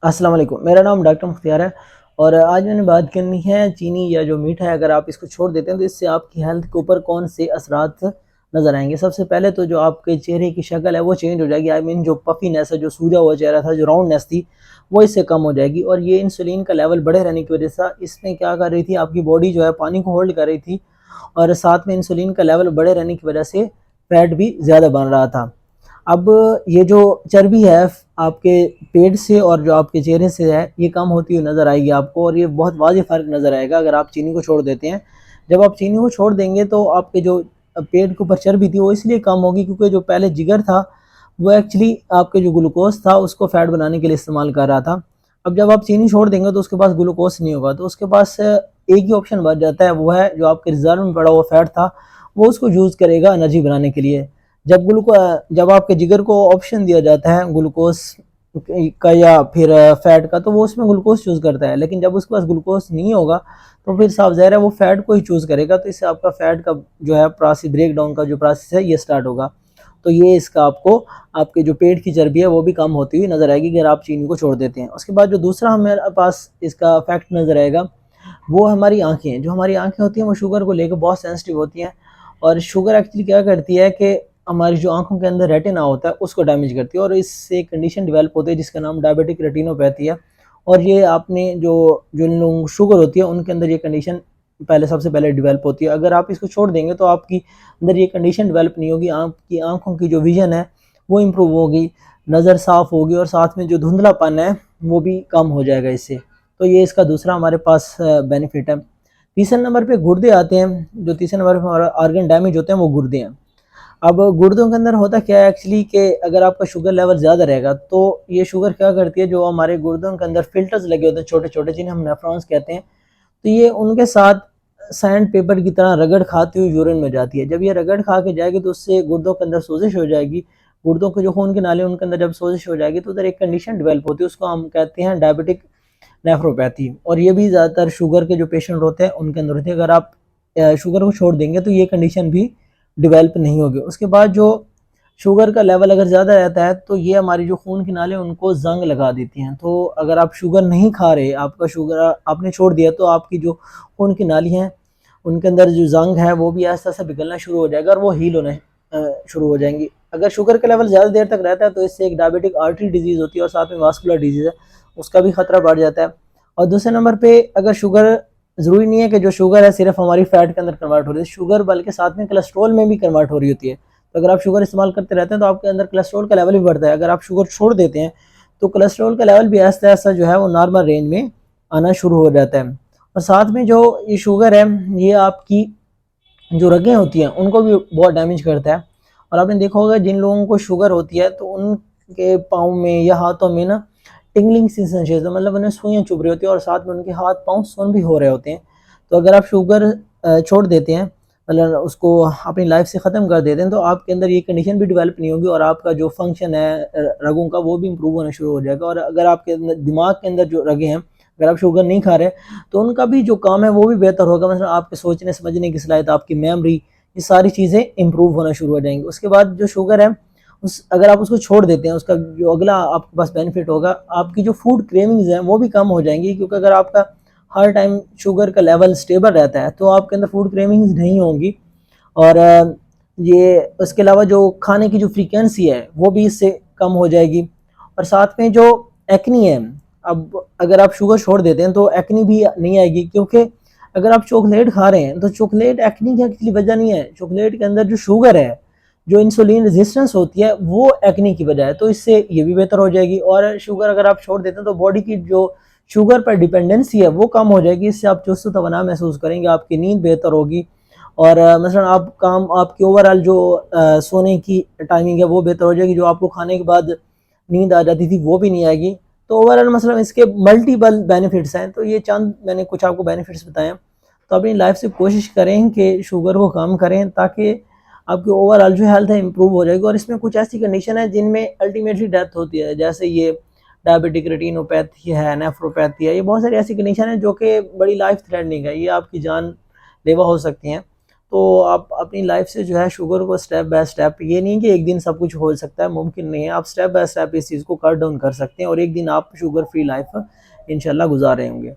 अस्सलाम वालेकुम। मेरा नाम डॉक्टर मुख्तियार है और आज मैंने बात करनी है चीनी या जो मीठा है, अगर आप इसको छोड़ देते हैं तो इससे आपकी हेल्थ के ऊपर कौन से असरात नज़र आएंगे। सबसे पहले तो जो आपके चेहरे की शक्ल है वो चेंज हो जाएगी। आई मीन जो पफीनेस है, जो सूजा हुआ चेहरा था, जो राउंडनेस थी, वो इससे कम हो जाएगी। और ये इंसुलिन का लेवल बढ़े रहने की वजह से इसमें क्या कर रही थी, आपकी बॉडी जो है पानी को होल्ड कर रही थी और साथ में इंसुलिन का लेवल बढ़े रहने की वजह से फैट भी ज़्यादा बन रहा था। अब ये जो चर्बी है आपके पेट से और जो आपके चेहरे से है, ये कम होती हुई नज़र आएगी आपको और ये बहुत वाज़ेह फ़र्क नज़र आएगा अगर आप चीनी को छोड़ देते हैं। जब आप चीनी को छोड़ देंगे तो आपके जो पेट के ऊपर चर्बी थी वो इसलिए कम होगी क्योंकि जो पहले जिगर था वो एक्चुअली आपके जो ग्लूकोज था उसको फैट बनाने के लिए इस्तेमाल कर रहा था। अब जब आप चीनी छोड़ देंगे तो उसके पास ग्लूकोज नहीं होगा, तो उसके पास एक ही ऑप्शन बच जाता है, वो है जो आपके रिजर्व में पड़ा हुआ फैट था वो उसको यूज़ करेगा एनर्जी बनाने के लिए। जब आपके जिगर को ऑप्शन दिया जाता है ग्लूकोज का या फिर फैट का, तो वो उसमें ग्लूकोज चूज़ करता है। लेकिन जब उसके पास ग्लूकोज नहीं होगा तो फिर साफ ज़ाहिर है वो फैट को ही चूज़ करेगा, तो इससे आपका फैट का जो है प्रोसेस, ब्रेक डाउन का जो प्रोसेस है ये स्टार्ट होगा। तो ये इसका आपको आपके जो पेट की चर्बी है वो भी कम होती हुई नज़र आएगी अगर आप चीनी को छोड़ देते हैं। उसके बाद जो दूसरा हमारे पास इसका फैक्ट नज़र आएगा वो हमारी आँखें हैं। जो हमारी आँखें होती हैं वो शुगर को लेकर बहुत सेंसिटिव होती हैं और शुगर एक्चुअली क्या करती है कि हमारी जो आंखों के अंदर रेटिना होता है उसको डैमेज करती है और इससे एक कंडीशन डेवलप होती है जिसका नाम डायबिटिक रेटिनोपैथी है। और ये आपने जो जो लोग शुगर होती है उनके अंदर ये कंडीशन सबसे पहले डेवलप होती है। अगर आप इसको छोड़ देंगे तो आपकी अंदर ये कंडीशन डेवलप नहीं होगी, आपकी आंखों की जो विजन है वो इम्प्रूव होगी, नज़र साफ़ होगी और साथ में जो धुंधलापन है वो भी कम हो जाएगा इससे। तो ये इसका दूसरा हमारे पास बेनिफिट है। तीसरे नंबर पे गुर्दे आते हैं। जो तीसरे नंबर पे हमारा ऑर्गन डैमेज होते हैं वो गुर्दे हैं। अब गुर्दों के अंदर होता क्या है एक्चुअली कि अगर आपका शुगर लेवल ज़्यादा रहेगा तो ये शुगर क्या करती है, जो हमारे गुर्दों के अंदर फिल्टर्स लगे होते हैं छोटे छोटे, जिन्हें हम नेफ्रॉन्स कहते हैं, तो ये उनके साथ सैंड पेपर की तरह रगड़ खाती हुई यूरिन में जाती है। जब ये रगड़ खा के जाएगी तो उससे गुर्दों के अंदर सोजिश हो जाएगी। गुर्दों के जो खून के नाले उनके अंदर जब सोजिश हो जाएगी तो उधर एक कंडीशन डेवलप होती है, उसको हम कहते हैं डायबिटिक नेफ्रोपैथी। और ये भी ज़्यादातर शुगर के जो पेशेंट होते हैं उनके अंदर होती है। अगर आप शुगर को छोड़ देंगे तो ये कंडीशन भी डेवलप नहीं होगी। उसके बाद जो शुगर का लेवल अगर ज़्यादा रहता है तो ये हमारी जो खून की नाली उनको जंग लगा देती हैं। तो अगर आप शुगर नहीं खा रहे, आपका शुगर आपने छोड़ दिया, तो आपकी जो खून की नाली हैं उनके अंदर जो जंग है वो भी आहिस्ता आहिस्ता पिघलना शुरू हो जाएगा और वो हील होने शुरू हो जाएंगी। अगर शुगर का लेवल ज़्यादा देर तक रहता है तो इससे एक डायबिटिक आर्टरी डिजीज़ होती है और साथ में वास्कुलर डिजीज़ है, उसका भी खतरा बढ़ जाता है। और दूसरे नंबर पे अगर शुगर, ज़रूरी नहीं है कि जो शुगर है सिर्फ हमारी फैट के अंदर कन्वर्ट हो रही है, शुगर बल्कि साथ में कोलेस्ट्रॉल में भी कन्वर्ट हो रही होती है। तो अगर आप शुगर इस्तेमाल करते रहते हैं तो आपके अंदर कोलेस्ट्रॉल का लेवल भी बढ़ता है। अगर आप शुगर छोड़ देते हैं तो कोलेस्ट्रॉल का लेवल भी आहिस्ता आहिस्ता जो है वो नॉर्मल रेंज में आना शुरू हो जाता है। और साथ में जो ये शुगर है ये आपकी जो रगें होती हैं उनको भी बहुत डैमेज करता है। और आपने देखा होगा जिन लोगों को शुगर होती है तो उनके पाँव में या हाथों में ना टिंगलिंग सेंसेशन, मतलब उन्हें सुइयाँ चुभ रही होती है और साथ में उनके हाथ पाँव सुन्न भी हो रहे होते हैं। तो अगर आप शुगर छोड़ देते हैं, मतलब उसको अपनी लाइफ से ख़त्म कर देते हैं, तो आपके अंदर ये कंडीशन भी डेवलप नहीं होगी और आपका जो फंक्शन है रगों का वो भी इम्प्रूव होना शुरू हो जाएगा। और अगर आपके अंदर दिमाग के अंदर जो रगे हैं, अगर आप शुगर नहीं खा रहे तो उनका भी जो काम है वो भी बेहतर होगा। मतलब आपके सोचने समझने की सलाहियत, आपकी मेमोरी, ये सारी चीज़ें इम्प्रूव होना शुरू हो जाएंगी। उसके बाद जो शुगर है अगर आप उसको छोड़ देते हैं, उसका जो अगला आपके पास बेनिफिट होगा, आपकी जो फूड क्रेविंग्स हैं वो भी कम हो जाएंगी। क्योंकि अगर आपका हर टाइम शुगर का लेवल स्टेबल रहता है तो आपके अंदर फूड क्रेविंग्स नहीं होंगी। और ये उसके अलावा जो खाने की जो फ्रीक्वेंसी है वो भी इससे कम हो जाएगी। और साथ में जो एक्नी है, अब अगर आप शुगर छोड़ देते हैं तो एक्नी भी नहीं आएगी। क्योंकि अगर आप चॉकलेट खा रहे हैं तो चॉकलेट एक्नी की एक्चुअली वजह नहीं है, चॉकलेट के अंदर जो शुगर है, जो इंसुलिन रेजिस्टेंस होती है वो एक्ने की वजह है। तो इससे ये भी बेहतर हो जाएगी। और शुगर अगर आप छोड़ देते हैं तो बॉडी की जो शुगर पर डिपेंडेंसी है वो कम हो जाएगी। इससे आप चुस्त तवाना महसूस करेंगे, आपकी नींद बेहतर होगी और मसलन आपकी ओवरऑल जो सोने की टाइमिंग है वो बेहतर हो जाएगी। जो आपको खाने के बाद नींद आ जाती थी वो भी नहीं आएगी। तो ओवरऑल मतलब इसके मल्टीपल बेनिफिट्स हैं। तो ये चंद मैंने कुछ आपको बेनिफिट्स बताए। तो अपनी लाइफ से कोशिश करें कि शुगर को कम करें ताकि आपकी ओवरऑल जो हेल्थ है इंप्रूव हो जाएगी। और इसमें कुछ ऐसी कंडीशन है जिनमें अल्टीमेटली डेथ होती है, जैसे ये डायबिटिक रेटिनोपैथी है, नेफ्रोपैथी है, ये बहुत सारी ऐसी कंडीशन है जो कि बड़ी लाइफ थ्रेटनिंग है, ये आपकी जान लेवा हो सकती हैं। तो आप अपनी लाइफ से जो है शुगर को स्टेप बाय स्टेप, ये नहीं कि एक दिन सब कुछ हो सकता है, मुमकिन नहीं है, आप स्टेप बाय स्टेप इस चीज़ को कट डाउन कर सकते हैं और एक दिन आप शुगर फ्री लाइफ इंशाल्लाह गुजार रहे होंगे।